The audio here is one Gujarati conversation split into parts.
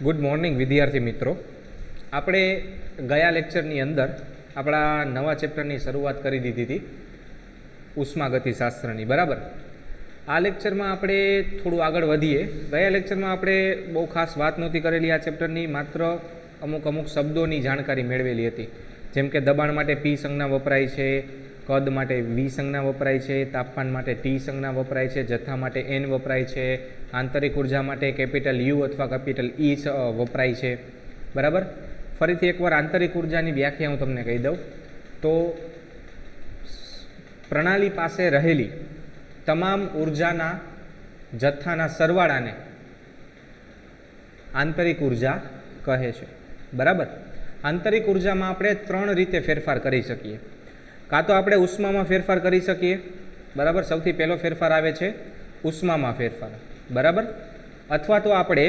ગુડ મોર્નિંગ વિદ્યાર્થી મિત્રો. આપણે ગયા લેક્ચરની અંદર આપણા નવા ચેપ્ટરની શરૂઆત કરી દીધી હતી ઉષ્માગતિશાસ્ત્રની, બરાબર. આ લેક્ચરમાં આપણે થોડું આગળ વધીએ. ગયા લેક્ચરમાં આપણે બહુ ખાસ વાત નહોતી કરેલી આ ચેપ્ટરની, માત્ર અમુક શબ્દોની જાણકારી મેળવેલી હતી. જેમ કે દબાણ માટે પી સંજ્ઞા વપરાય છે, કદ માટે વી સંજ્ઞા વપરાય છે, તાપમાન માટે ટી સંજ્ઞા વપરાય છે, જથ્થા માટે એન વપરાય છે, આંતરિક ઉર્જા માટે કેપિટલ યુ અથવા કેપિટલ ઈ વપરાય છે, બરાબર. ફરીથી એકવાર આંતરિક ઉર્જાની વ્યાખ્યા હું તમને કહી દઉં તો પ્રણાલી પાસે રહેલી તમામ ઉર્જાના જથ્થાના સરવાળાને આંતરિક ઉર્જા કહે છે, બરાબર. આંતરિક ઉર્જામાં આપણે ત્રણ રીતે ફેરફાર કરી શકીએ. કાં તો આપણે ઉષ્મામાં ફેરફાર કરી શકીએ, બરાબર. સૌથી પહેલો ફેરફાર આવે છે ઉષ્મામાં ફેરફાર, બરાબર. અથવા તો આપણે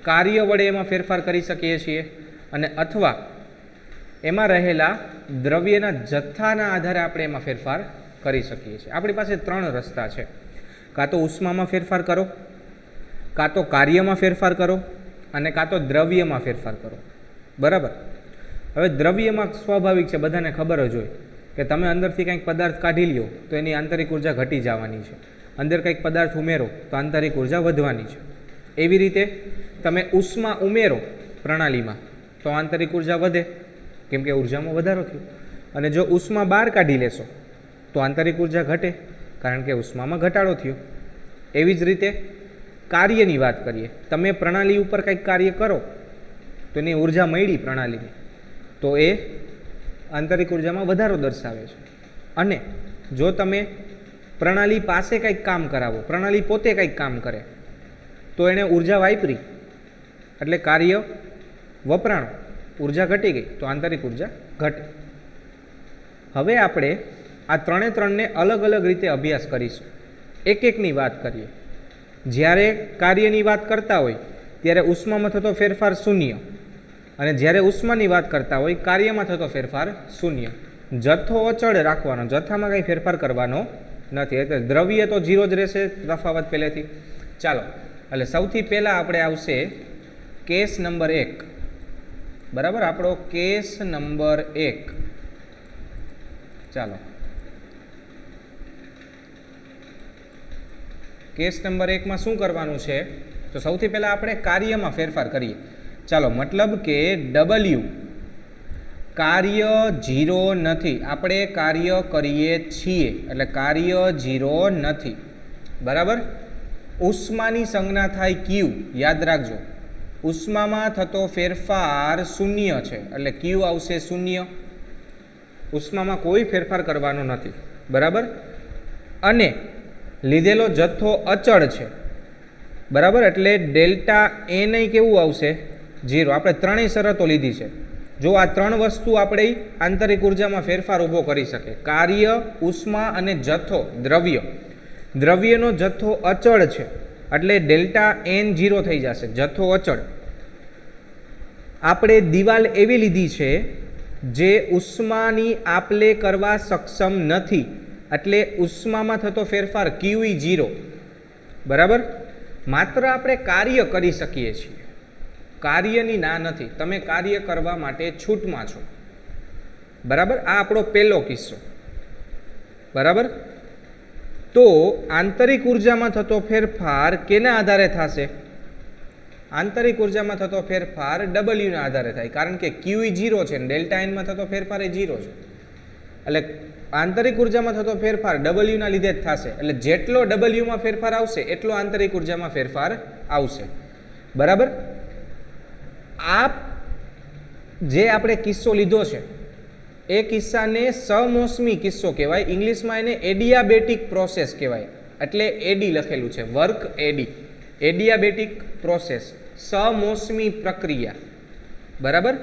કાર્ય વડે એમાં ફેરફાર કરી શકીએ છીએ, અને અથવા એમાં રહેલા દ્રવ્યના જથ્થાના આધારે આપણે એમાં ફેરફાર કરી શકીએ છીએ. આપણી પાસે ત્રણ રસ્તા છે. કાં તો ઉષ્મામાં ફેરફાર કરો, કાં તો કાર્યમાં ફેરફાર કરો, અને કાં તો દ્રવ્યમાં ફેરફાર કરો, બરાબર. હવે દ્રવ્યમાં સ્વાભાવિક છે, બધાને ખબર જ હોય કે તમે અંદરથી કંઈક પદાર્થ કાઢી લ્યો તો એની આંતરિક ઉર્જા ઘટી જવાની છે, અંદર કંઈક પદાર્થ ઉમેરો તો આંતરિક ઉર્જા વધવાની છે. એવી રીતે તમે ઉષ્મા ઉમેરો પ્રણાલીમાં તો આંતરિક ઉર્જા વધે, કેમ કે ઉર્જામાં વધારો થયો. અને જો ઉષ્મા બહાર કાઢી લેશો તો આંતરિક ઉર્જા ઘટે, કારણ કે ઉષ્મામાં ઘટાડો થયો. એવી જ રીતે કાર્યની વાત કરીએ, તમે પ્રણાલી ઉપર કંઈક કાર્ય કરો તો એની ઉર્જા મળી પ્રણાલીની, તો એ આંતરિક ઉર્જામાં વધારો દર્શાવે છે. અને જો તમે પ્રણાલી પાસે કંઈક કામ કરાવો, પ્રણાલી પોતે કંઈક કામ કરે તો એણે ઉર્જા વાપરી એટલે કાર્ય વપરાણું, ઉર્જા ઘટી ગઈ તો આંતરિક ઉર્જા ઘટે. હવે આપણે આ ત્રણને અલગ અલગ રીતે અભ્યાસ કરીશું, એક એકની વાત કરીએ. જ્યારે કાર્યની વાત કરતા હોય ત્યારે ઉષ્મામાં થતો ફેરફાર શૂન્ય, અને જ્યારે ઉષ્માની વાત કરતા હોય કાર્યમાં થતો ફેરફાર શૂન્ય. જથ્થો અચળ રાખવાનો, જથ્થામાં કંઈ ફેરફાર કરવાનો નથી. એટલે દ્રવ્ય તો 0 જ રહેશે, તફાવત પહેલેથી. ચાલો, એટલે સૌથી પહેલાં આપણે આવશે કેસ નંબર 1, બરાબર. આપણો કેસ નંબર 1. ચાલો, કેસ નંબર 1માં શું કરવાનું છે? તો સૌથી પહેલાં આપણે કાર્યમાં ફેરફાર કરીએ. ચાલો, મતલબ કે W કાર્ય 0 નથી, આપણે કાર્ય કરીએ છીએ એટલે કાર્ય 0 નથી, બરાબર. ઉષ્માની સંજ્ઞા થાય Q, યાદ રાખજો. ઉષ્મામાં થતો ફેરફાર શૂન્ય છે એટલે Q આવશે શૂન્ય. ઉષ્મામાં કોઈ ફેરફાર કરવાનો નથી, બરાબર. અને લીધેલો જથ્થો અચળ છે, બરાબર. એટલે ડેલ્ટા એન કેવું આવશે? 0. આપણે ત્રણેય શરતો લીધી છે. જો આ ત્રણ વસ્તુ આપણે આંતરિક ઉર્જામાં ફેરફાર ઊભો કરી શકે, કાર્ય, ઉષ્મા અને જથ્થો દ્રવ્ય. દ્રવ્યનો જથ્થો અચળ છે એટલે ડેલ્ટા એન 0 થઈ જશે, જથ્થો અચળ. આપણે દિવાલ એવી લીધી છે જે ઉષ્માની આપલે કરવા સક્ષમ નથી એટલે ઉષ્મામાં થતો ફેરફાર QE 0, બરાબર. માત્ર આપણે કાર્ય કરી શકીએ છીએ, કાર્યની ના નથી. તમે કાર્ય કરવા માટે છૂટમાં છો, બરાબર. આ આપણો પહેલો કિસ્સો, બરાબર. તો આંતરિક ઉર્જામાં થતો ફેરફાર કેના આધારે થશે? આંતરિક ઉર્જામાં થતો ફેરફાર W ના આધારે થાય, કારણ કે QE 0 છે ને ડેલ્ટા એનમાં થતો ફેરફાર એ 0 છે. એટલે આંતરિક ઉર્જામાં થતો ફેરફાર W ના લીધે જ થશે. એટલે જેટલો W માં ફેરફાર આવશે એટલો આંતરિક ઉર્જામાં ફેરફાર આવશે, બરાબર. આ જે આપણે કિસ્સો લીધો છે એ કિસ્સાને સમોષ્મી કિસ્સો કહેવાય. ઇંગ્લિશમાં એને એડિયાબેટિક પ્રોસેસ કહેવાય. એટલે એડી લખેલું છે, વર્ક એડી, એડિયાબેટિક પ્રોસેસ, સમોષ્મી પ્રક્રિયા, બરાબર.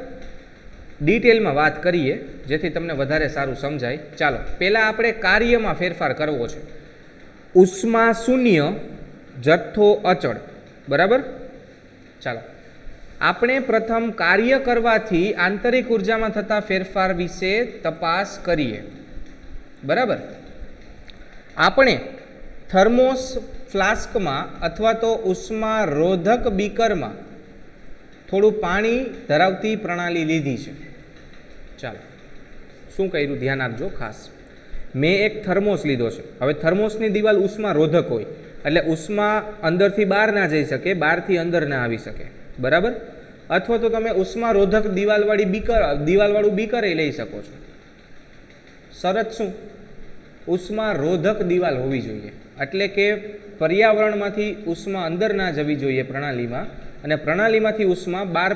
ડિટેલમાં વાત કરીએ જેથી તમને વધારે સારું સમજાય. ચાલો, પહેલાં આપણે કાર્યમાં ફેરફાર કરવો છે. ઉષ્મા શૂન્ય, જથ્થો અચળ, બરાબર. ચાલો, આપણે પ્રથમ કાર્ય કરવાથી આંતરિક ઉર્જામાં થતા ફેરફાર વિશે તપાસ કરીએ, બરાબર. આપણે થર્મોસ ફ્લાસ્કમાં અથવા તો ઉષ્મા રોધક બીકરમાં થોડું પાણી ધરાવતી પ્રણાલી લીધી છે. ચાલો શું કર્યું ધ્યાન આપજો ખાસ. મેં એક થર્મોસ લીધો છે. હવે થર્મોસની દિવાલ ઉષ્મા રોધક હોય એટલે ઉષ્મા અંદરથી બહાર ના જઈ શકે, બહારથી અંદર ના આવી શકે, બરાબર. અથવા તો તમે ઉષ્મા રોધક દિવાલવાળું બીકર લઈ શકો છો. શરત શું? ઉષ્મા રોધક દિવાલ હોવી જોઈએ. એટલે કે પર્યાવરણમાંથી ઉષ્મા અંદર ના જવી જોઈએ પ્રણાલીમાં, અને પ્રણાલીમાંથી ઉષ્મા બહાર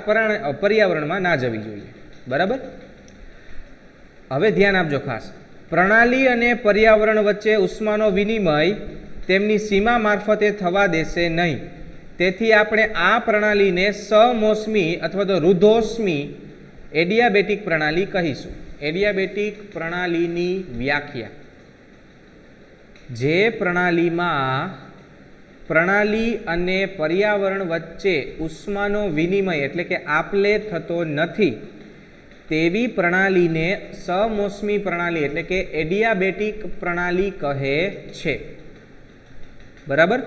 પર્યાવરણમાં ના જવી જોઈએ, બરાબર. હવે ધ્યાન આપજો ખાસ. પ્રણાલી અને પર્યાવરણ વચ્ચે ઉષ્માનો વિનિમય તેમની સીમા મારફતે થવા દેશે નહીં. તેથી આપણે આ પ્રણાલીને સમોષ્મી અથવા તો રૂધોષ્મી એડિયાબેટિક પ્રણાલી કહીશું. એડિયાબેટિક પ્રણાલીની વ્યાખ્યા: જે પ્રણાલીમાં પ્રણાલી અને પર્યાવરણ વચ્ચે ઉષ્માનો વિનિમય એટલે કે આપલે થતો નથી તેવી પ્રણાલીને સમોષ્મી પ્રણાલી એટલે કે એડિયાબેટિક પ્રણાલી કહે છે, બરાબર.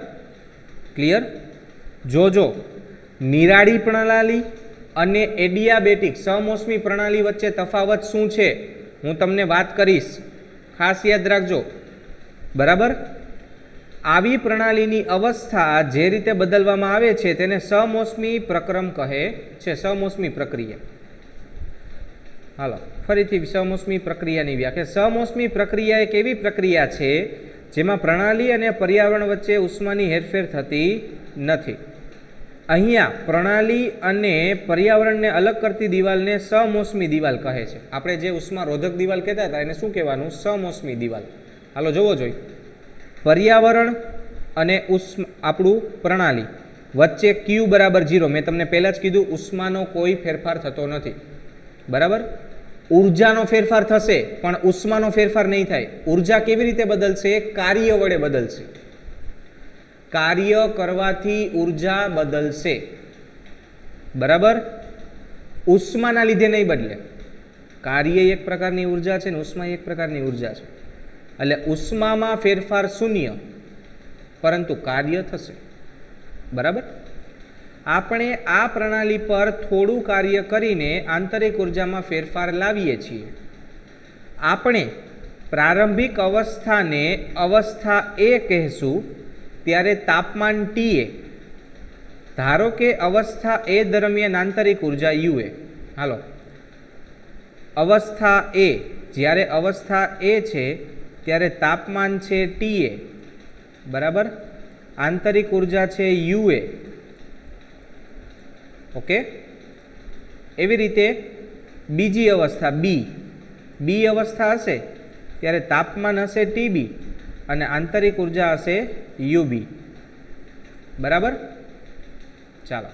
ક્લિયર? જોજો, નિરાળી પ્રણાલી અને એડિયાબેટિક સમોષ્મી પ્રણાલી વચ્ચે તફાવત શું છે હું તમને વાત કરીશ, ખાસ યાદ રાખજો, બરાબર. આવી પ્રણાલીની અવસ્થા જે રીતે બદલવામાં આવે છે તેને સમોષ્મી પ્રક્રમ કહે છે, સમોષ્મી પ્રક્રિયા. હાલો ફરીથી સમોષ્મી પ્રક્રિયાની વ્યાખ્યા. સમોષ્મી પ્રક્રિયા એક એવી પ્રક્રિયા છે જેમાં પ્રણાલી અને પર્યાવરણ વચ્ચે ઉષ્માની હેરફેર થતી નથી. અહીંયા પ્રણાલી અને પર્યાવરણને અલગ કરતી દિવાલને સમોષ્મી દિવાલ કહે છે. આપણે જે ઉષ્મા રોધક દિવાલ કહેતા હતા એને શું કહેવાનું? સમોષ્મી દિવાલ. હાલો જોવો જોઈએ. પર્યાવરણ અને આપણું પ્રણાલી વચ્ચે Q બરાબર 0. મેં તમને પહેલાં જ કીધું ઉષ્માનો કોઈ ફેરફાર થતો નથી, બરાબર. ઉર્જાનો ફેરફાર થશે પણ ઉષ્માનો ફેરફાર નહીં થાય. ઉર્જા કેવી રીતે બદલશે? કાર્ય વડે બદલશે. કાર્ય કરવાથી ઉર્જા બદલશે, બરાબર. ઉષ્માના લીધે નહીં બદલે. કાર્ય એક પ્રકારની ઉર્જા છે ને ઉષ્મા એક પ્રકારની ઉર્જા છે. એટલે ઉષ્મામાં ફેરફાર શૂન્ય પરંતુ કાર્ય થશે, બરાબર. આપણે આ પ્રણાલી પર થોડું કાર્ય કરીને આંતરિક ઉર્જામાં ફેરફાર લાવીએ છીએ. આપણે પ્રારંભિક અવસ્થાને અવસ્થા A કહેશું ત્યારે તાપમાન T A. ધારો કે અવસ્થા A દરમિયાન આંતરિક ઉર્જા UA. હાલો, અવસ્થા A, જ્યારે અવસ્થા A છે ત્યારે તાપમાન છે TA, બરાબર. આંતરિક ઉર્જા છે UA. ઓકે. એવી રીતે બીજી અવસ્થા B અવસ્થા હશે ત્યારે તાપમાન હશે TB અને આંતરિક ઉર્જા હશે UB, બરાબર. ચાલો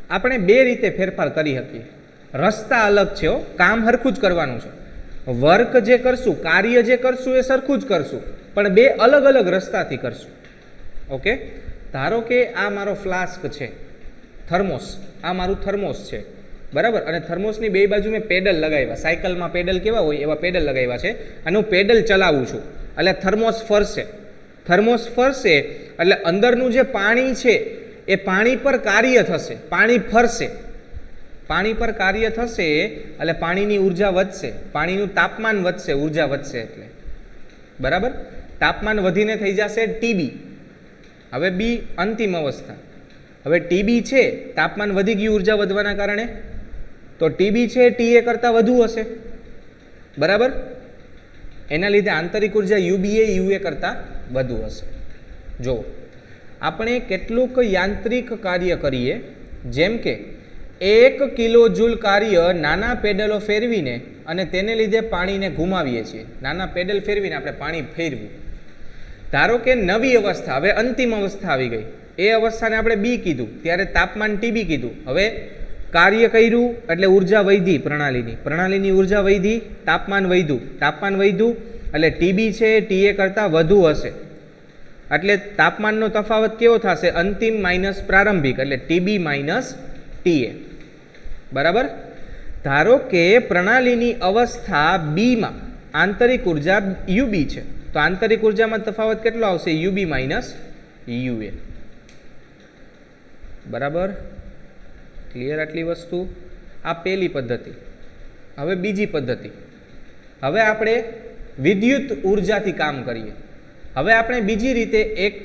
આપણે બે રીતે ફેરફાર કરી શકીએ. રસ્તા અલગ છે, કામ સરખું જ કરવાનું છે. વર્ક જે કરશું, કાર્ય જે કરશું એ સરખું જ કરશું પણ બે અલગ અલગ રસ્તાથી કરશું. ઓકે. ધારો કે આ મારો ફ્લાસ્ક છે, થર્મોસ, આ મારું થર્મોસ છે, બરાબર. અને થર્મોસની બે બાજુ મેં પેડલ લગાવ્યા. સાયકલમાં પેડલ કેવા હોય એવા પેડલ લગાવ્યા છે અને હું પેડલ ચલાવું છું એટલે થર્મોસ ફરશે. થર્મોસ ફરશે એટલે અંદરનું જે પાણી છે એ પાણી પર કાર્ય થશે, પાણી ફરશે. પાણી પર કાર્ય થશે એટલે પાણીની ઉર્જા વધશે, પાણીનું તાપમાન વધશે, ઉર્જા વધશે એટલે, બરાબર. તાપમાન વધીને થઈ જશે TB. હવે B અંતિમ અવસ્થા. હવે TB છે, તાપમાન વધી ગયું ઉર્જા વધવાના કારણે, તો TB છે TA કરતાં વધુ હશે, બરાબર. એના લીધે આંતરિક ઉર્જા UBA UA કરતાં વધુ હશે. જો આપણે કેટલુંક યાંત્રિક કાર્ય કરીએ, જેમ કે 1 કિલો જૂલ કાર્ય નાના પેડલો ફેરવીને અને તેને લીધે પાણીને ઘુમાવીએ છીએ. નાના પેડલ ફેરવીને આપણે પાણી ફેરવું. ધારો કે નવી અવસ્થા, હવે અંતિમ અવસ્થા આવી ગઈ. એ અવસ્થાને આપણે B કીધું ત્યારે તાપમાન TB કીધું. હવે કાર્ય કર્યું એટલે ઉર્જા વધી, પ્રણાલીની ઉર્જા વધી, તાપમાન વધ્યું એટલે TB છે TA કરતાં વધુ હશે. એટલે તાપમાનનો તફાવત કેવો થશે? અંતિમ માઇનસ પ્રારંભિક એટલે TB માઇનસ TA, બરાબર. ધારો કે પ્રણાલીની અવસ્થા Bમાં આંતરિક ઉર્જા UB છે તો આંતરિક ઉર્જામાં તફાવત કેટલો આવશે? UB minus UA. બરાબર, ક્લિયર આટલી વસ્તુ? આ પહેલી પદ્ધતિ. હવે બીજી પદ્ધતિ. હવે આપણે વિદ્યુત ઉર્જાથી કામ કરીએ. હવે આપણે બીજી રીતે એક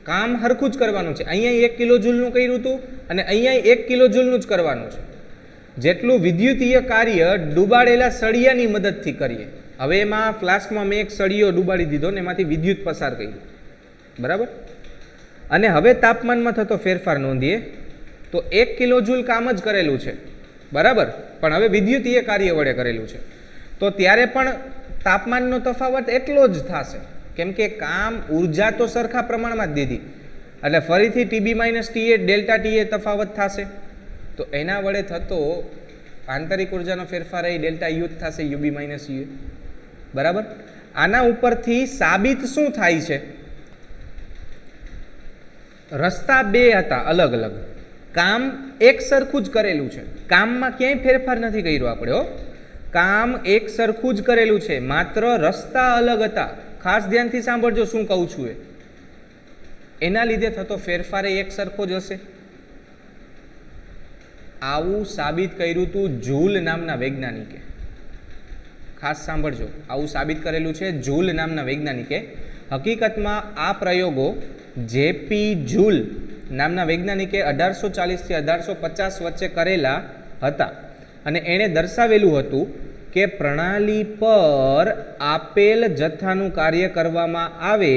કામ હરખું જ કરવાનું છે. અહીંયા 1 કિલો જૂલનું કર્યું હતું અને અહીંયા 1 કિલો જૂલનું જ કરવાનું છે. જેટલું વિદ્યુતીય કાર્ય ડૂબાડેલા સળિયાની મદદથી કરીએ. હવે એમાં ફ્લાસ્કમાં મેં એક સળિયો ડૂબાડી દીધો ને એમાંથી વિદ્યુત પસાર કર્યું. બરાબર. અને હવે તાપમાનમાં થતો ફેરફાર નોંધીએ તો 1 કિલો જૂલ કામ જ કરેલું છે. બરાબર, પણ હવે વિદ્યુતીય કાર્ય વડે કરેલું છે. તો ત્યારે પણ તાપમાનનો તફાવત એટલો જ થશે, કેમ કે કામ ઉર્જા તો સરખા પ્રમાણમાં જ દીધી, એટલે ફરીથી ટીબી માઇનસ ટીએ ડેલ્ટા ટીએ તફાવત થશે. તો એના વડે થતો આંતરિક ઉર્જાનો ફેરફાર એ ડેલ્ટા યુ જ થશે, યુબી માઇનસ યુ. બરાબર. આના ઉપરથી સાબિત શું થાય છે? રસ્તા બે હતા અલગ અલગ, કામ એક સરખું જ કરેલું છે. કામમાં ક્યાંય ફેરફાર નથી કર્યો આપણે. કામ એક સરખું જ કરેલું છે, માત્ર રસ્તા અલગ હતા. ખાસ ધ્યાનથી સાંભળજો શું કહું છું. એના લીધે થતો ફેરફાર એક સરખો જ હશે. આવું સાબિત કર્યું હતું જૂલ નામના વૈજ્ઞાનિકે. ખાસ સાંભળજો, આવું સાબિત કરેલું છે જૂલ નામના વૈજ્ઞાનિકે. હકીકતમાં આ પ્રયોગો જેપી જૂલ નામના વૈજ્ઞાનિકે 1840 થી 1850 વચ્ચે કરેલા હતા. અને એણે દર્શાવેલું હતું કે પ્રણાલી પર આપેલ જથ્થાનું કાર્ય કરવામાં આવે,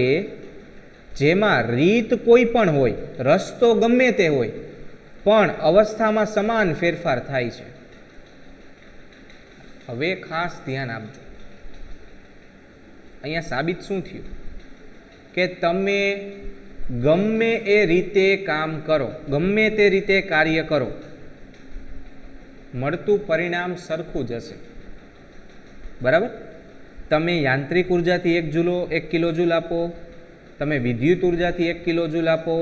જેમાં રીત કોઈ પણ હોય, રસ્તો ગમે તે હોય, પણ અવસ્થામાં સમાન ફેરફાર થાય છે. હવે ખાસ ધ્યાન આપજો. અહીંયા સાબિત શું થયું કે તમે ગમે એ રીતે કામ કરો, ગમે તે રીતે કાર્ય કરો, મળતું પરિણામ સરખું જ હશે. બરાબર. તમે યાંત્રિક ઉર્જાથી 1 કિલો જૂલ આપો, તમે વિદ્યુત ઉર્જાથી 1 કિલો જૂલ આપો,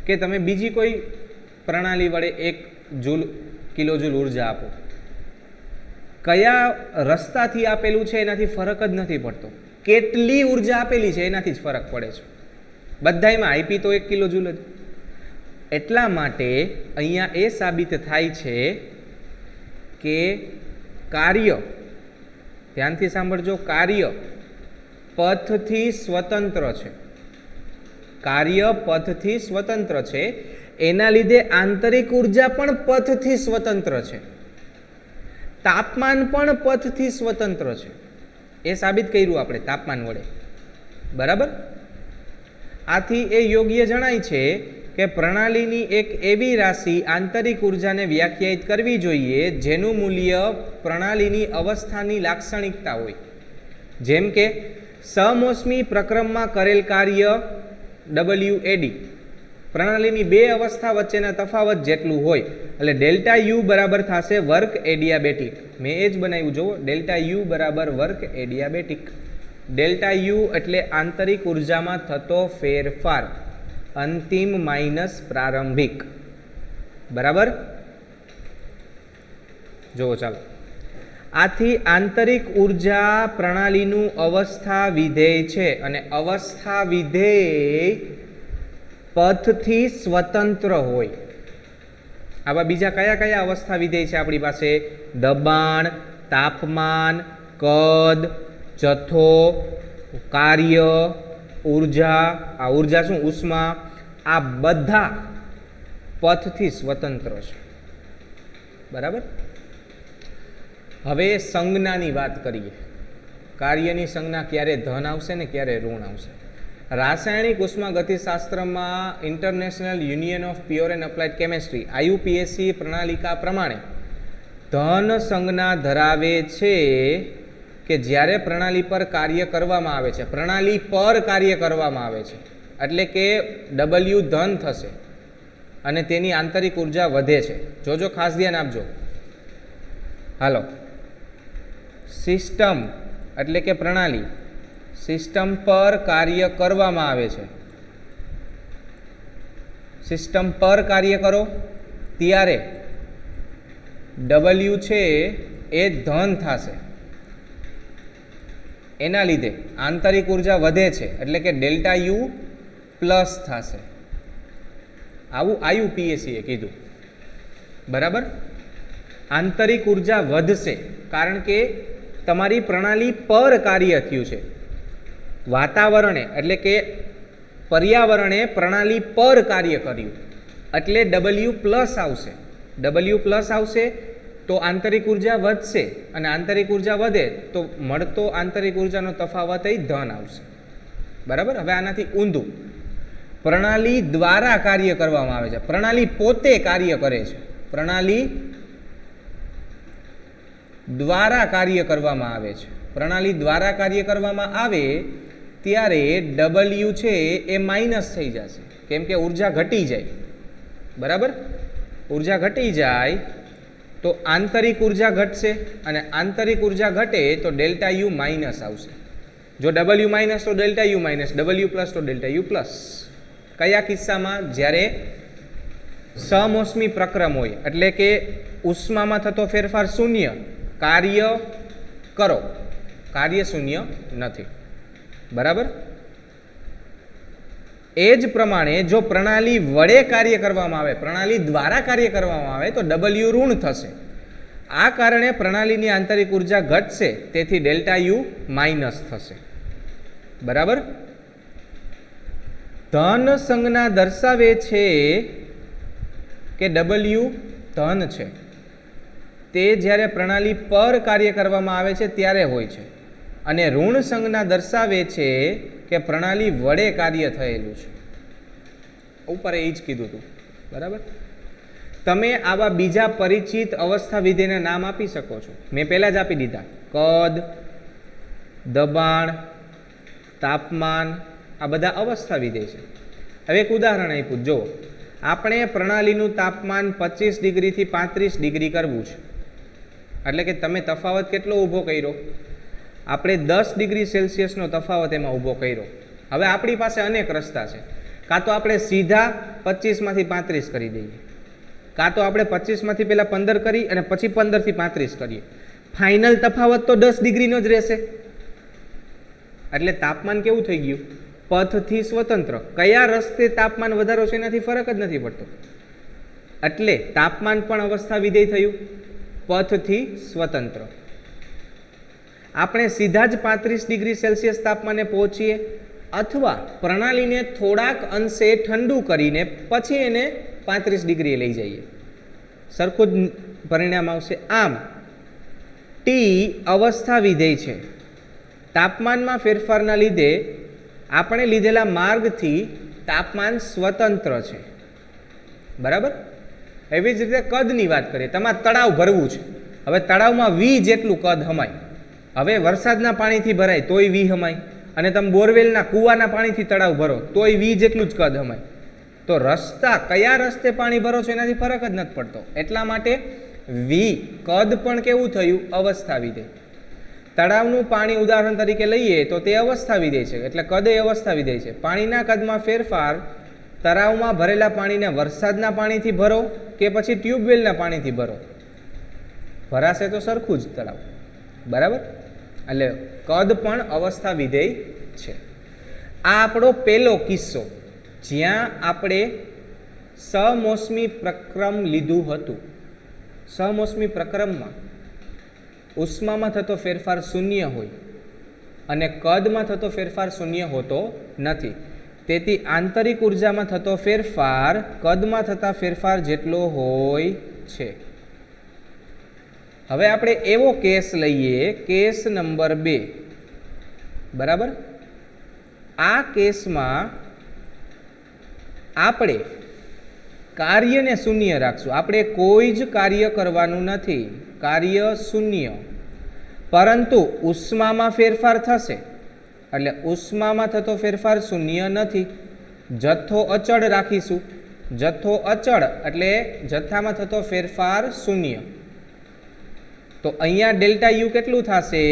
કે તમે બીજી કોઈ પ્રણાલી વડે 1 કિલો જૂલ ઉર્જા આપો, કયા રસ્તાથી આપેલું છે એનાથી ફરક જ નથી પડતો. કેટલી ઉર્જા આપેલી છે એનાથી જ ફરક પડે છે. બધાયમાં આઈપી તો 1 કિલો જૂલ જ. એટલા માટે અહીંયા એ સાબિત થાય છે કે કાર્ય, ધ્યાનથી સાંભળજો, કાર્ય પથથી સ્વતંત્ર છે. કાર્ય પથથી સ્વતંત્ર છે. એના લીધે આંતરિક ઉર્જા પણ પથથી સ્વતંત્ર છે. તાપમાન પણ પથથી સ્વતંત્ર છે. એ સાબિત કર્યું આપણે તાપમાન વડે. બરાબર. આથી એ યોગ્ય જણાય છે કે પ્રણાલીની એક એવી રાશિ આંતરિક ઉર્જાને વ્યાખ્યાયિત કરવી જોઈએ જેનું મૂલ્ય પ્રણાલીની અવસ્થાની લાક્ષણિકતા હોય. જેમ કે સમોષ્મી પ્રક્રમમાં કરેલ કાર્ય WAD પ્રણાલીની બે અવસ્થા વચ્ચેના તફાવત જેટલું હોય, એટલે ડેલ્ટા યુ બરાબર થશે વર્ક એડિયાબેટિક. મેં એ જ બનાવ્યું, જુઓ, ડેલ્ટા યુ બરાબર વર્ક એડિયાબેટિક. ડેલ્ટા યુ એટલે આંતરિક ઉર્જામાં થતો ફેરફાર, અંતિમ માઇનસ પ્રારંભિક. બરાબર. જુઓ, ચાલો. આથી આંતરિક ઉર્જા પ્રણાલીનું અવસ્થા વિધેય છે, અને અવસ્થા વિધેય પથથી સ્વતંત્ર હોય. આવા બીજા કયા કયા અવસ્થા વિધેય છે આપણી પાસે? દબાણ, તાપમાન, કદ, જથ્થો, કાર્ય, ઉર્જા. આ ઉર્જા શું? ઉષ્મા. આ બધા પથથી સ્વતંત્ર છે. બરાબર. હવે સંજ્ઞાની વાત કરીએ. કાર્યની સંજ્ઞા ક્યારે ધન આવશે ને ક્યારે ઋણ આવશે. રાસાયણિક ઉષ્માગતિશાસ્ત્રમાં international union of pure and applied chemistry IUPAC પ્રણાલિકા પ્રમાણે ધન સંજ્ઞા ધરાવે છે કે જ્યારે પ્રણાલી પર કાર્ય કરવામાં આવે છે, પ્રણાલી પર કાર્ય કરવામાં આવે છે, એટલે કે W ધન થશે અને તેની આંતરિક ઉર્જા વધે છે. જોજો, ખાસ ધ્યાન આપજો. હાલો, સિસ્ટમ એટલે કે પ્રણાલી, સિસ્ટમ પર કાર્ય કરવામાં આવે છે. સિસ્ટમ પર કાર્ય કરો ત્યારે W છે એ ધન થશે. એના લીધે આંતરિક ઉર્જા વધે છે, એટલે કે ડેલ્ટા યુ પ્લસ થશે. આવું આયુપીએસીએ કીધું, બરાબર. આંતરિક ઉર્જા વધશે કારણ કે તમારી પ્રણાલી પર કાર્ય થયું છે. વાતાવરણે એટલે કે પર્યાવરણે પ્રણાલી પર કાર્ય કર્યું એટલે W પ્લસ આવશે. W પ્લસ આવશે તો આંતરિક ઉર્જા વધશે, અને આંતરિક ઉર્જા વધે તો મળતો આંતરિક ઉર્જાનો તફાવત એ ધન આવશે, બરાબર. હવે આનાથી ઊંધું, પ્રણાલી દ્વારા કાર્ય કરવામાં આવે છે. પ્રણાલી પોતે કાર્ય કરે છે, પ્રણાલી દ્વારા કાર્ય કરવામાં આવે છે. પ્રણાલી દ્વારા કાર્ય કરવામાં આવે ત્યારે W છે એ માઇનસ થઈ જશે, કેમ કે ઉર્જા ઘટી જાય, બરાબર. ઉર્જા ઘટી જાય તો આંતરિક ઉર્જા ઘટશે, અને આંતરિક ઉર્જા ઘટે તો ડેલ્ટા યુ માઇનસ આવશે. જો W માઇનસ તો delta you minus, W plus તો ડેલ્ટા યુ પ્લસ. કયા કિસ્સામાં? જ્યારે સમોષ્મી પ્રક્રમ હોય, એટલે કે ઉષ્મામાં થતો ફેરફાર શૂન્ય, કાર્ય કરો, કાર્ય શૂન્ય નથી, બરાબર. એ જ પ્રમાણે જો પ્રણાલી વડે કાર્ય કરવામાં આવે, પ્રણાલી દ્વારા કાર્ય કરવામાં આવે તો W ઋણ થશે. આ કારણે પ્રણાલીની આંતરિક ઉર્જા ઘટશે, તેથી ડેલ્ટા યુ માઇનસ થશે, બરાબર. ધન સંજ્ઞા દર્શાવે છે કે W ધન છે, તે જ્યારે પ્રણાલી પર કાર્ય કરવામાં આવે છે ત્યારે હોય છે, અને ઋણ સંજ્ઞા દર્શાવે છે કે પ્રણાલી વડે કાર્ય થયેલું છે. ઉપર એ જ કીધું હતું, બરાબર. તમે આવા બીજા પરિચિત અવસ્થા વિધેયના નામ આપી શકો છો. મેં પહેલા જ આપી દીધા, કદ, દબાણ, તાપમાન, આ બધા અવસ્થા વિધેય છે. હવે એક ઉદાહરણ આપ્યું, જો આપણે પ્રણાલીનું તાપમાન 25 ડિગ્રીથી 35 ડિગ્રી કરવું છે, એટલે કે તમે તફાવત કેટલો ઊભો કર્યો? આપણે 10 ડિગ્રી સેલ્સિયસનો તફાવત એમાં ઊભો કર્યો. હવે આપણી પાસે અનેક રસ્તા છે. કાં તો આપણે સીધા 25માંથી 35 કરી દઈએ, કાં તો આપણે 25માંથી પહેલાં 15 કરી અને પછી 15થી 35 કરીએ. ફાઇનલ તફાવત તો 10 ડિગ્રીનો જ રહેશે. એટલે તાપમાન કેવું થઈ ગયું? પથથી સ્વતંત્ર. કયા રસ્તે તાપમાન વધારો છે એનાથી ફરક જ નથી પડતો. એટલે તાપમાન પણ અવસ્થા વિધેય થયું, પથથી સ્વતંત્ર. આપણે સીધા જ 35 ડિગ્રી સેલ્સિયસ તાપમાને પહોંચીએ, અથવા પ્રણાલીને થોડાક અંશે ઠંડુ કરીને પછી એને 35 ડિગ્રીએ લઈ જઈએ, સરખું જ પરિણામ આવશે. આમ ટી અવસ્થા વિધેય છે. તાપમાનમાં ફેરફારના લીધે આપણે લીધેલા માર્ગથી તાપમાન સ્વતંત્ર છે, બરાબર. એવી જ રીતે કદની વાત કરીએ. તમારે તળાવ ભરવું છે, હવે તળાવમાં વી જેટલું કદ હમાય. હવે વરસાદના પાણીથી ભરાય તોય વી હમાય, અને તમે બોરવેલના કૂવાના પાણીથી તળાવ ભરો તોય વી જેટલું જ કદ હમાય. તો રસ્તા, કયા રસ્તે પાણી ભરો છો એનાથી ફરક જ નથી પડતો. એટલા માટે વી કદ પણ કેવું થયું? અવસ્થા વિધેય. તળાવનું પાણી ઉદાહરણ તરીકે લઈએ તો તે અવસ્થા વિધેય છે, એટલે કદ એ અવસ્થા વિધેય છે. પાણીના કદમાં ફેરફાર તળાવમાં ભરેલા પાણીને વરસાદના પાણીથી ભરો કે પછી ટ્યુબવેલના પાણીથી ભરો, ભરાશે તો સરખું જ તળાવ, બરાબર. એટલે કદ પણ અવસ્થા વિધેય છે. આ આપણો પહેલો કિસ્સો જ્યાં આપણે સમોષ્મી પ્રક્રમ લીધું હતું. સમોષ્મી પ્રક્રમમાં ઉષ્મામાં થતો ફેરફાર શૂન્ય હોય અને કદમાં થતો ફેરફાર શૂન્ય હોતો નથી. તેથી આંતરિક ઉર્જામાં થતો ફેરફાર કદમાં થતા ફેરફાર જેટલો હોય છે. હવે આપણે એવો કેસ લઈએ, કેસ નંબર 2, બરાબર. આ કેસમાં આપણે કાર્યને શૂન્ય રાખશું. આપણે કોઈ જ કાર્ય કરવાનું નથી, કાર્ય શૂન્ય. પરંતુ ઉષ્મામાં ફેરફાર થશે, એટલે ઉષ્મામાં થતો ફેરફાર શૂન્ય નથી. જથ્થો અચળ રાખીશું. જથ્થો અચળ એટલે જથ્થામાં થતો ફેરફાર શૂન્ય. તો અહીંયા ડેલ્ટા યુ કેટલું થશે?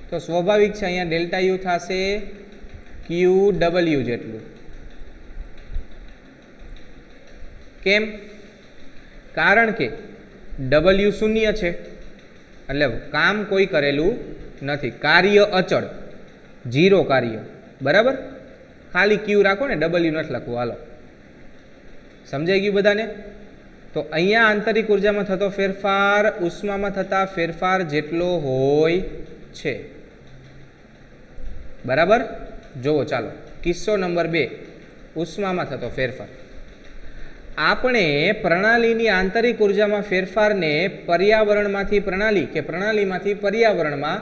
તો સ્વાભાવિક છે, અહીંયા ડેલ્ટા યુ થશે ક્યુ ડબલ્યુ જેટલું. કેમ? કારણ કે ડબલ્યુ શૂન્ય છે, એટલે કામ કોઈ કરેલું નથી. કાર્ય અચળ, ઝીરો કાર્ય, બરાબર. ખાલી ક્યુ રાખો ને, ડબલ્યુ નથી લખવું. હાલો, समझाई गयुं बधाने? तो अहींया आंतरिक ऊर्जामां थतो फेरफार उष्मामां थता फेरफार जेटलो होय छे। बराबर? जोवो चालो किस्सो नंबर 2 उष्मामां थतो फेरफार। આપણે પ્રણાલીની આંતરિક ઉર્જામાં ફેરફારને પર્યાવરણમાંથી પ્રણાલી કે પ્રણાલીમાંથી પર્યાવરણમાં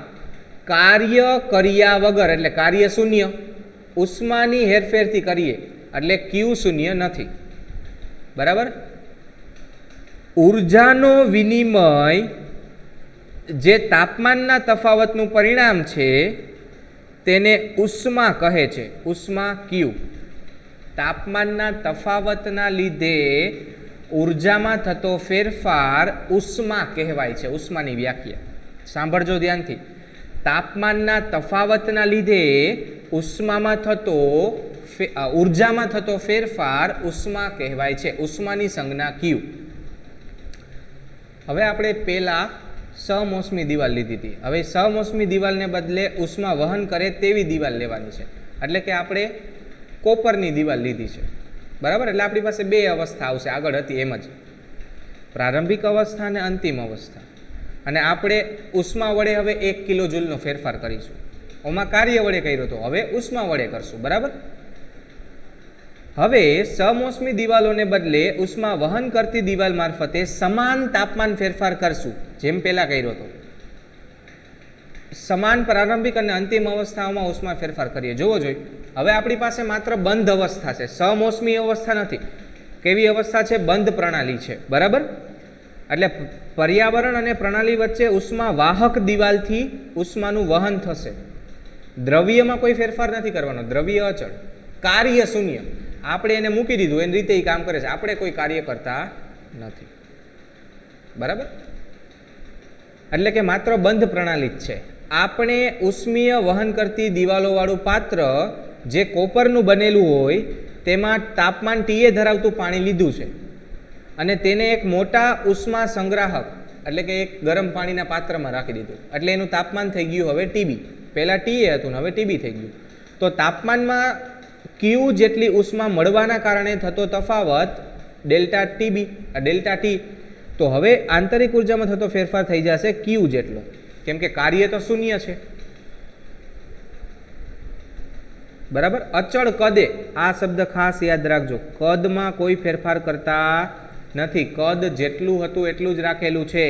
કાર્ય કર્યા વગર એટલે કાર્ય શૂન્ય ઉષ્માની હેરફેરથી કરીએ એટલે ક્યુ શૂન્ય નથી। બરાબર? ઉર્જાનો વિનિમય જે તાપમાનના તફાવતનું પરિણામ છે તેને ઉષ્મા કહે છે। ઉષ્મા ક્યુ। તાપમાનના તફાવતના લીધે ઉર્જામાં થતો ફેરફાર ઉષ્મા કહેવાય છે। ઉષ્માની વ્યાખ્યા સાંભળજો ધ્યાનથી। તાપમાનના તફાવતના લીધે ઉષ્મામાં થતો ઉર્જામાં થતો ફેરફાર ઉષ્મા કહેવાય છે। ઉષ્માની સંજ્ઞા ક્યુ। હવે આપણે પહેલા સમોષ્મી દિવાલ લીધી હતી। હવે સમોષ્મી દિવાલને બદલે ઉષ્મા વહન કરે તેવી દિવાલ લેવાની છે। એટલે કે આપણે કોપરની દિવાલ લીધી છે। બરાબર? એટલે આપણી પાસે બે અવસ્થા આવશે, આગળ હતી એમ જ, પ્રારંભિક અવસ્થા અને અંતિમ અવસ્થા। અને આપણે ઉષ્મા વડે હવે 1 કિલો જૂલનો ફેરફાર કરીશું। ઓમાં કાર્ય વડે કર્યો હતો, હવે ઉષ્મા વડે કરશું। બરાબર? હવે સમોષ્મી દિવાલોને બદલે ઉષ્મા વહન કરતી દિવાલ મારફતે સમાન તાપમાન ફેરફાર કરશું, જેમ પહેલા કર્યો હતો। સમાન પ્રારંભિક અને અંતિમ અવસ્થાઓમાં ઉષ્મા ફેરફાર કરીએ। જોવો જોઈએ, હવે આપણી પાસે માત્ર બંધ અવસ્થા છે, સમોષ્મી અવસ્થા નથી। કેવી અવસ્થા છે? બંધ પ્રણાલી છે। બરાબર? એટલે પર્યાવરણ અને પ્રણાલી વચ્ચે ઉષ્મા વાહક દિવાલથી ઉષ્માનું વહન થશે। દ્રવ્યમાં કોઈ ફેરફાર નથી કરવાનો, દ્રવ્ય અચળ, કાર્ય શૂન્ય। આપણે એને મૂકી દીધું, એની રીતે એ કામ કરે છે, આપણે કોઈ કાર્ય કરતા નથી। બરાબર? એટલે કે માત્ર બંધ પ્રણાલી જ છે। આપણે ઉષ્મીય વહન કરતી દિવાલોવાળું પાત્ર જે કોપરનું બનેલું હોય તેમાં તાપમાન ટીએ ધરાવતું પાણી લીધું છે અને તેને એક મોટા ઉષ્મા સંગ્રાહક એટલે કે એક ગરમ પાણીના પાત્રમાં રાખી દીધું। એટલે એનું તાપમાન થઈ ગયું હવે ટીબી। પહેલાં ટીએ હતું ને હવે ટીબી થઈ ગયું। તો તાપમાનમાં ક્યુ જેટલી ઉષ્મા મળવાના કારણે થતો તફાવત ડેલ્ટા ટીબી ડેલ્ટા ટી। તો હવે આંતરિક ઉર્જામાં થતો ફેરફાર થઈ જશે ક્યુ જેટલો, કેમ કે કાર્ય તો શૂન્ય છે। બરાબર? અચળ કદે, આ શબ્દ ખાસ યાદ રાખજો, કદમાં કોઈ ફેરફાર કરતા નથી, કદ જેટલું હતું એટલું જ રાખેલું છે।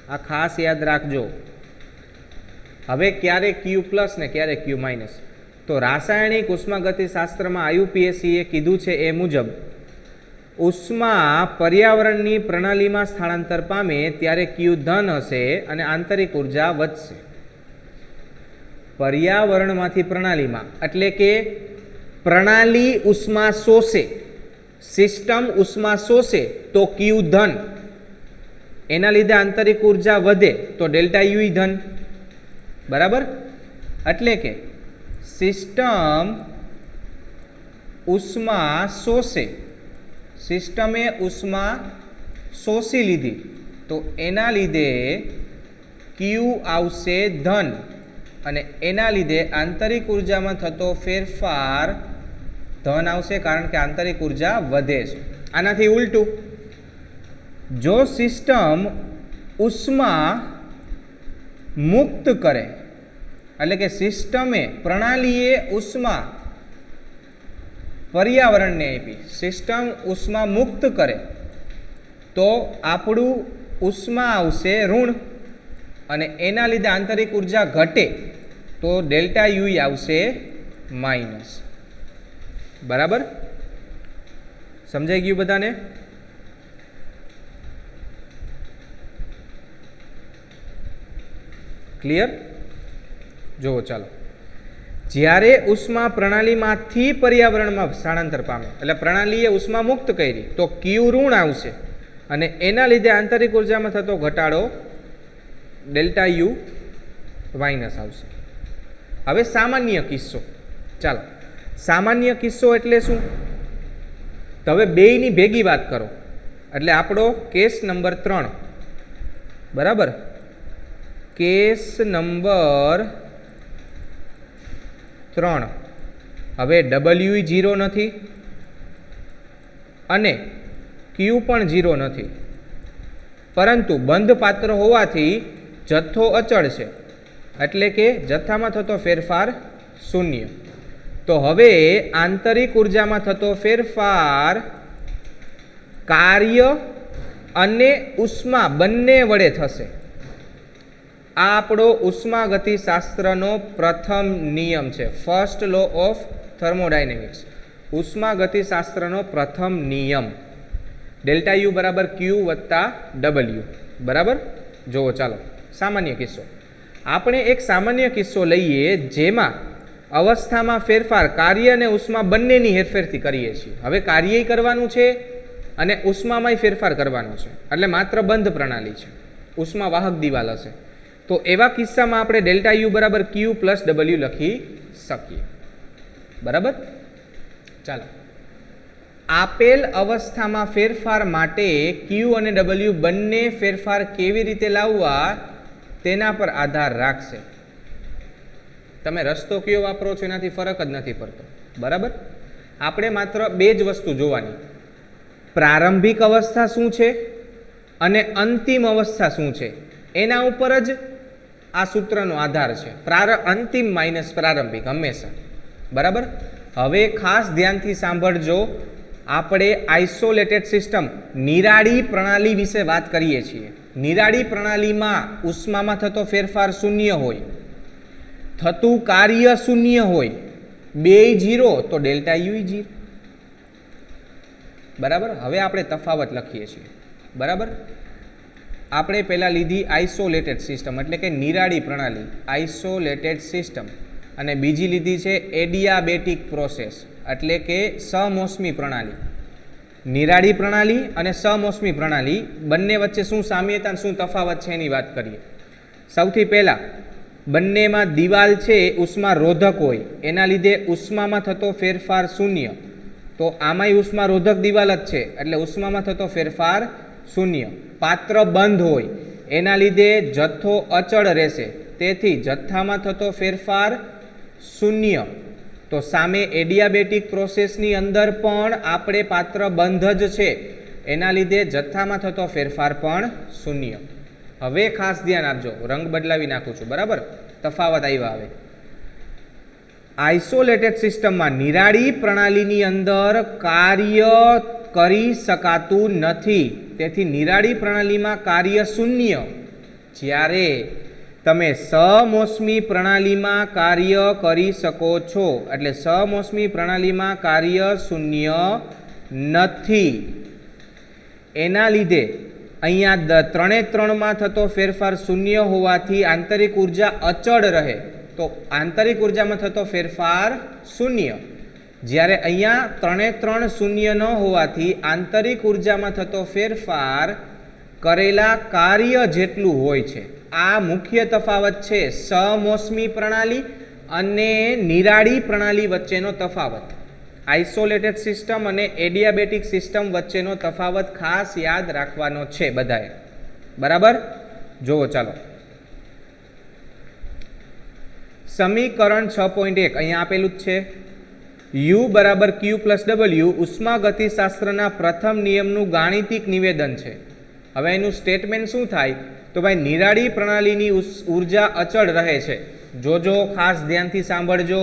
આ ખાસ યાદ રાખજો। હવે ક્યારે ક્યુ પ્લસ ને ક્યારે ક્યુ માઇનસ? તો રાસાયણિક ઉષ્માગતિશાસ્ત્રમાં આયુપીએસસીએ કીધું છે એ મુજબ ઉષ્મા પર્યાવરણની પ્રણાલીમાં સ્થળાંતર પામે ત્યારે ક્યુ ધન હશે અને આંતરિક ઉર્જા વધશે। પર્યાવરણમાંથી પ્રણાલીમાં એટલે કે પ્રણાલી ઉષ્મા શોષે, સિસ્ટમ ઉષ્મા શોષે તો ક્યુ ધન, એના લીધે આંતરિક ઉર્જા વધે તો ડેલ્ટા યુ ધન। બરાબર? એટલે કે સિસ્ટમ ઉષ્મા શોષે, સિસ્ટમે ઉષ્મા શોષી લીધી તો એના લીધે ક્યુ આવશે ધન અને એના લીધે આંતરિક ઉર્જામાં થતો ફેરફાર ધન આવશે, કારણ કે આંતરિક ઉર્જા વધે છે। આનાથી ઉલટું, જો સિસ્ટમ ઉષ્મા મુક્ત કરે એટલે કે સિસ્ટમે પ્રણાલીએ ઉષ્મા પર્યાવરણને આપી, સિસ્ટમ ઉષ્મા મુક્ત કરે તો આપણું ઉષ્મા આવશે ઋણ અને એના લીધે આંતરિક ઉર્જા ઘટે તો ડેલ્ટા યુ આવશે માઇનસ। બરાબર? સમજાઈ ગયું બધાને? ક્લિયર? જુઓ ચાલો, જ્યારે ઉષ્મા પ્રણાલીમાંથી પર્યાવરણમાં સ્થળાંતર પામે એટલે પ્રણાલીએ ઉષ્મા મુક્ત કરી તો ક્યુ ઋણ આવશે અને એના લીધે આંતરિક ઉર્જામાં થતો ઘટાડો ડેલ્ટા યુ માઇનસ આવશે। હવે સામાન્ય કિસ્સો, ચાલો સામાન્ય કિસ્સો એટલે શું? તો હવે બેયની ભેગી વાત કરો એટલે આપણો કેસ નંબર 3, બરાબર? કેસ નંબર 3, હવે ડબલ્યુ 0 નથી, અને ક્યુ પણ 0 નથી, પરંતુ બંધ પાત્ર હોવાથી જથ્થો અચળ છે, એટલે કે જથ્થામાં થતો ફેરફાર શૂન્ય. તો હવે આંતરિક ઉર્જામાં થતો ફેરફાર કાર્ય અને ઉષ્મા બંને વડે થશે. આ આપણો ઉષ્માગતિશાસ્ત્રનો પ્રથમ નિયમ છે, ફર્સ્ટ લો ઓફ થર્મોડાયનેમિક્સ. ઉષ્માગતિશાસ્ત્રનો પ્રથમ નિયમ ડેલ્ટા યુ બરાબર ક્યુ વત્તા ડબલ્યુ. બરાબર. જુઓ, ચાલો સામાન્ય કિસ્સો. આપણે એક સામાન્ય કિસ્સો લઈએ જેમાં અવસ્થામાં ફેરફાર કાર્ય અને ઉષ્મા બંનેની હેરફેરથી કરીએ છીએ. હવે કાર્ય કરવાનું છે અને ઉષ્મામાંય ફેરફાર કરવાનો છે, એટલે માત્ર બંધ પ્રણાલી છે, ઉષ્મા વાહક દિવાલ હશે. તો એવા કિસ્સામાં આપણે ડેલ્ટા યુ બરાબર ક્યુ પ્લસ ડબલ્યુ લખી શકીએ. બરાબર. ચાલો, આપેલ અવસ્થામાં ફેરફાર માટે ક્યુ અને ડબલ્યુ બંને ફેરફાર કેવી રીતે લાવવા તેના પર આધાર રાખશે. તમે રસ્તો કયો વાપરો છો એનાથી ફરક જ નથી પડતો. બરાબર. આપણે માત્ર બે જ વસ્તુ જોવાની, પ્રારંભિક અવસ્થા શું છે અને અંતિમ અવસ્થા શું છે, એના ઉપર જ આ સૂત્રનો આધાર છે. અંતિમ માઇનસ પ્રારંભિક હંમેશા. બરાબર. હવે ખાસ ધ્યાનથી સાંભળજો, આપણે આઇસોલેટેડ સિસ્ટમ નિરાળી પ્રણાલી વિશે વાત કરીએ છીએ. નિરાળી પ્રણાલીમાં ઉષ્મામાં થતો ફેરફાર શૂન્ય હોય, થતું કાર્ય શૂન્ય હોય, બે 0, તો ડેલ્ટા યુ 0. બરાબર. હવે આપણે તફાવત લખીએ છીએ. બરાબર. આપણે પહેલાં લીધી આઇસોલેટેડ સિસ્ટમ એટલે કે નિરાળી પ્રણાલી, આઇસોલેટેડ સિસ્ટમ, અને બીજી લીધી છે એડિયાબેટિક પ્રોસેસ એટલે કે સમોષ્મી પ્રણાલી. નિરાળી પ્રણાલી અને સમોષ્મી પ્રણાલી બંને વચ્ચે શું સામ્યતા અને શું તફાવત છે એની વાત કરીએ. સૌથી પહેલાં બંનેમાં દિવાલ છે ઉષ્મા રોધક હોય, એના લીધે ઉષ્મામાં થતો ફેરફાર શૂન્ય. તો આમાંય ઉષ્મા રોધક દિવાલ જ છે એટલે ઉષ્મામાં થતો ફેરફાર શૂન્ય. પાત્ર બંધ હોય એના લીધે જથ્થો અચળ રહેશે, તેથી જથ્થામાં થતો ફેરફાર શૂન્ય. તો સામે એડિયાબેટિક પ્રોસેસની અંદર પણ આપણે પાત્ર બંધ જ છે, એના લીધે જથ્થામાં થતો ફેરફાર પણ શૂન્ય. હવે ખાસ ધ્યાન આપજો, રંગ બદલાવી નાખું છું. બરાબર. તફાવત આવ્યા. હવે આઇસોલેટેડ સિસ્ટમમાં નિરાળી પ્રણાલીની અંદર કાર્ય કરી શકાતું નથી, તેથી નિરાળી પ્રણાલીમાં કાર્ય શૂન્ય. જ્યારે તમે સમોષ્મી પ્રણાલીમાં કાર્ય કરી શકો છો, એટલે સમોષ્મી પ્રણાલીમાં કાર્ય શૂન્ય નથી. એના લીધે અહીંયા 3:3 થતો ફેરફાર શૂન્ય હોવાથી આંતરિક ઉર્જા અચળ રહે, તો આંતરિક ઉર્જામાં થતો ફેરફાર શૂન્ય. જ્યારે અહીંયા 3:3 શૂન્ય ન હોવાથી આંતરિક ઉર્જામાં થતો ફેરફાર કરેલા કાર્ય જેટલું હોય છે. આ મુખ્ય તફાવત છે સમોષ્મી પ્રણાલી અને નિરાળી પ્રણાલી વચ્ચેનો તફાવત. આઇસોલેટેડ સિસ્ટમ અને એડિયાબેટિક સિસ્ટમ વચ્ચેનો તફાવત ખાસ યાદ રાખવાનો છે બધાએ. બરાબર. જુઓ, ચાલો સમીકરણ 6.1 અહીંયા આપેલું જ છે. યુ બરાબર ક્યુ પ્લસ ડબલ્યુ ઉષ્માગતિશાસ્ત્રના પ્રથમ નિયમનું ગાણિતિક નિવેદન છે. હવે એનું સ્ટેટમેન્ટ શું થાય? તો ભાઈ નિરાળી પ્રણાલીની ઉર્જા અચળ રહે છે. જોજો, ખાસ ધ્યાનથી સાંભળજો.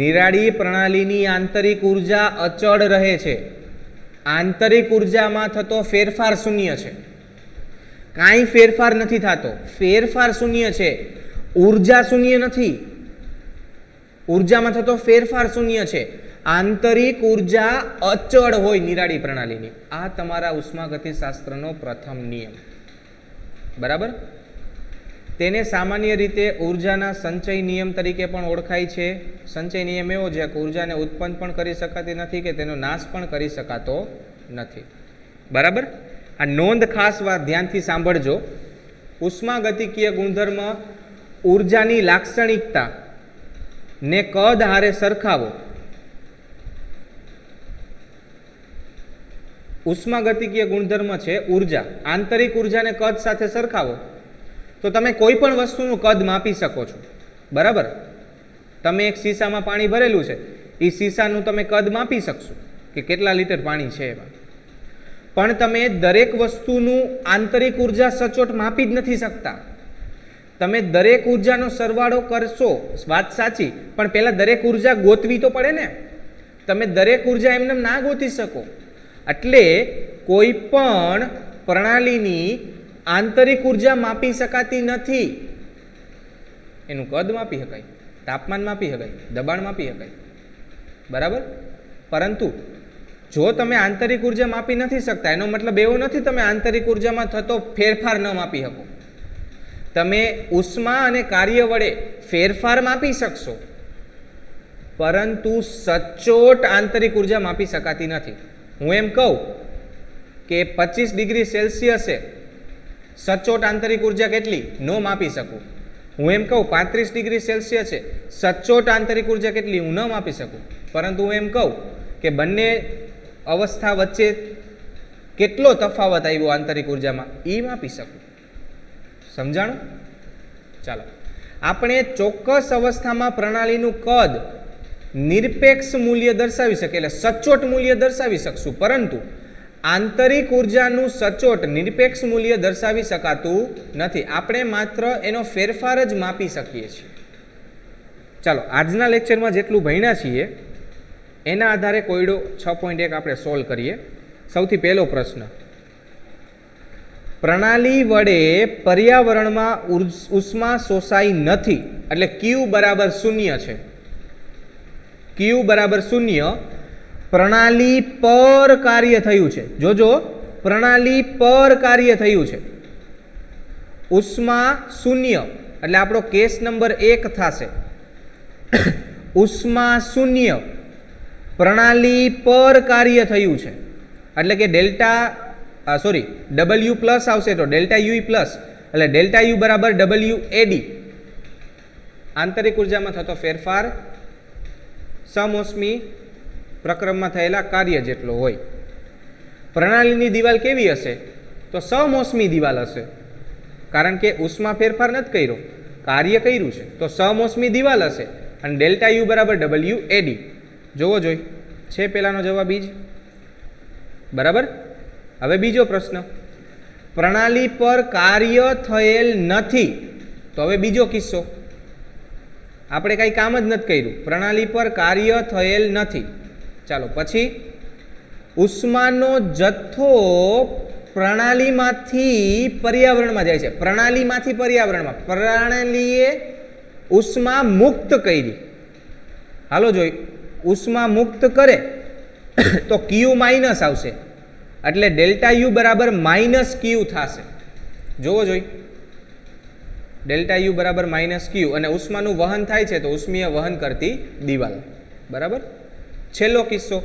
નિરાળી પ્રણાલીની આંતરિક ઉર્જા અચળ રહે છે. આંતરિક ઉર્જામાં થતો ફેરફાર શૂન્ય છે, કાંઈ ફેરફાર નથી થતો, ફેરફાર શૂન્ય છે, ઉર્જા શૂન્ય નથી. ઉર્જામાં થતો ફેરફાર શૂન્ય છે, આંતરિક ઉર્જા અચળ હોય નિરાળી પ્રણાલીની. આ તમારા ઉષ્માગતિશાસ્ત્રનો પ્રથમ નિયમ. બરાબર. તેને સામાન્ય રીતે ઉર્જાના સંચય નિયમ તરીકે પણ ઓળખાય છે. સંચય નિયમ એવો છે કે ઉર્જાને ઉત્પન્ન પણ કરી શકાતી નથી કે તેનો નાશ પણ કરી શકાતો નથી. બરાબર. આ નોંધ ખાસ વાત ધ્યાનથી સાંભળજો. ઉષ્માગતિકીય ગુણધર્મ ઉર્જાની લાક્ષણિકતા ને કદ હારે સરખાવો. ઉષ્માગતિકીય ગુણધર્મ છે ઉર્જા, આંતરિક ઉર્જાને કદ સાથે સરખાવો તો તમે કોઈ પણ વસ્તુનું કદ માપી શકો છો. બરાબર. તમે એક શીશામાં પાણી ભરેલું છે, એ શીશાનું તમે કદ માપી શકશો. કે કેટલા લીટર પાણી છે એમાં. પણ તમે દરેક વસ્તુનું આંતરિક ઉર્જા સચોટ માપી જ નથી શકતા. તમે દરેક ઉર્જાનો સરવાળો કરશો, વાત સાચી, પણ પહેલાં દરેક ઉર્જા ગોતવી તો પડે ને. તમે દરેક ઉર્જા એમને ના ગોતી શકો. એટલે કોઈ પણ પ્રણાલીની આંતરિક ઉર્જા માપી શકાતી નથી. એનું કદ માપી શકાય, તાપમાન માપી શકાય, દબાણ માપી શકાય, બરાબર. પરંતુ જો તમે આંતરિક ઉર્જા માપી નથી શકતા, એનો મતલબ એવો નથી તમે આંતરિક ઉર્જામાં થતો ફેરફાર ન માપી શકો. તમે ઉષ્મા અને કાર્ય વડે ફેરફાર માપી શકશો, પરંતુ સચોટ આંતરિક ઉર્જા માપી શકાતી નથી. હું એમ કહું કે 25 ડિગ્રી સેલ્સિયસે સચોટ આંતરિક ઉર્જા કેટલી ન માપી શકું. હું એમ કહું 35 ડિગ્રી સેલ્સિયસે સચોટ આંતરિક ઉર્જા કેટલી હું ન માપી શકું. પરંતુ હું એમ કહું કે બંને અવસ્થા વચ્ચે કેટલો તફાવત આવ્યો આંતરિક ઉર્જામાં એ માપી શકું. સમજાણું? ચાલો, આપણે ચોક્કસ અવસ્થામાં પ્રણાલીનું કદ નિરપેક્ષ મૂલ્ય દર્શાવી શકીએ, એટલે સચોટ મૂલ્ય દર્શાવી શકશું, પરંતુ આંતરિક ઉર્જાનું સચોટ નિરપેક્ષ મૂલ્ય દર્શાવી શકાતું નથી. આપણે માત્ર એનો ફેરફાર જ માપી શકીએ છીએ. ચાલો, આજના લેક્ચરમાં જેટલું ભણ્યા છીએ એના આધારે કોયડો 6.1 આપણે સોલ્વ કરીએ. સૌથી પહેલો પ્રશ્ન, પ્રણાલી વડે પર્યાવરણમાં ઉષ્મા શોષાઈ નથી, એટલે Q બરાબર 0 છે. Q બરાબર 0 પ્રણાલી પર કાર્ય થયું છે. જોજો, પ્રણાલી પર કાર્ય થયું છે. ઉષ્મા 0 એટલે આપણો કેસ નંબર 1 થશે. ઉષ્મા 0 પ્રણાલી પર કાર્ય થયું છે, એટલે કે W પ્લસ આવશે તો ડેલ્ટા યુ પ્લસ, એટલે ડેલ્ટા યુ બરાબર WAD. આંતરિક ઉર્જામાં થતો ફેરફાર સમોષ્મી પ્રક્રમમાં થયેલા કાર્ય જેટલો હોય. પ્રણાલીની દિવાલ કેવી હશે? તો સમોષ્મી દિવાલ હશે, કારણ કે ઉષ્મા ફેરફાર નથી કર્યો, કાર્ય કર્યું છે, તો સમોષ્મી દિવાલ હશે. અને ડેલ્ટા યુ બરાબર WAD. જોવો જોઈ છે પહેલાનો જવાબ ઈ જ, બરાબર. હવે બીજો પ્રશ્ન, પ્રણાલી પર કાર્ય થયેલ નથી, તો હવે બીજો કિસ્સો, આપણે કંઈ કામ જ નથી કર્યું, પ્રણાલી પર કાર્ય થયેલ નથી. ચાલો, પછી ઉષ્માનો જથ્થો પ્રણાલીમાંથી પર્યાવરણમાં જાય છે. પ્રણાલીમાંથી પર્યાવરણમાં, પ્રણાલીએ ઉષ્મા મુક્ત કરી. હાલો જોઈ, ઉષ્મા મુક્ત કરે તો Q માઇનસ આવશે, એટલે ડેલ્ટા યુ બરાબર -Q થશે. જોવો જોઈ, ડેલ્ટા યુ બરાબર -Q, અને ઉષ્માનું વહન થાય છે તો ઉષ્મીય વહન કરતી દિવાલ, બરાબર. છેલ્લો કિસ્સો,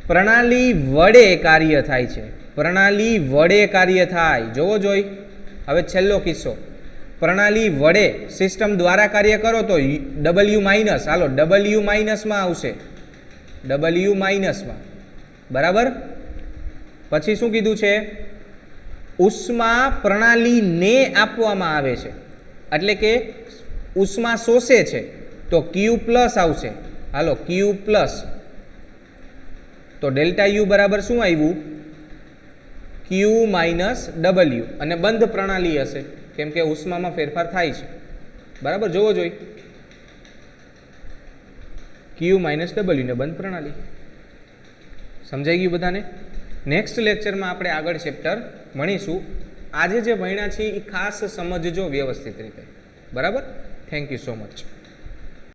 પ્રણાલી વડે કાર્ય થાય છે. પ્રણાલી વડે કાર્ય થાય, જોવો જોઈ. હવે છેલ્લો કિસ્સો, પ્રણાલી વડે સિસ્ટમ દ્વારા કાર્ય કરો તો W માઇનસ, હાલો W માઇનસમાં આવશે, W માઇનસમાં, બરાબર. પછી શું કીધું છે? ઉષ્મા પ્રણાલીને આપવામાં આવે છે, એટલે કે ઉષ્મા શોષે છે તો Q પ્લસ આવશે. હાલો, Q પ્લસ, તો ડેલ્ટા યુ બરાબર શું આવ્યું? Q minus W. અને બંધ પ્રણાલી હશે, કેમ કે ઉષ્મામાં ફેરફાર થાય છે, બરાબર. જોવો જોઈ, Q માઇનસ W ને બંધ પ્રણાલી. સમજાઈ ગયું બધાને? નેક્સ્ટ લેક્ચરમાં આપણે આગળ ચેપ્ટર ભણીશું. આજે જે ભણ્યા છીએ એ ખાસ સમજજો વ્યવસ્થિત રીતે, બરાબર. Thank you so much.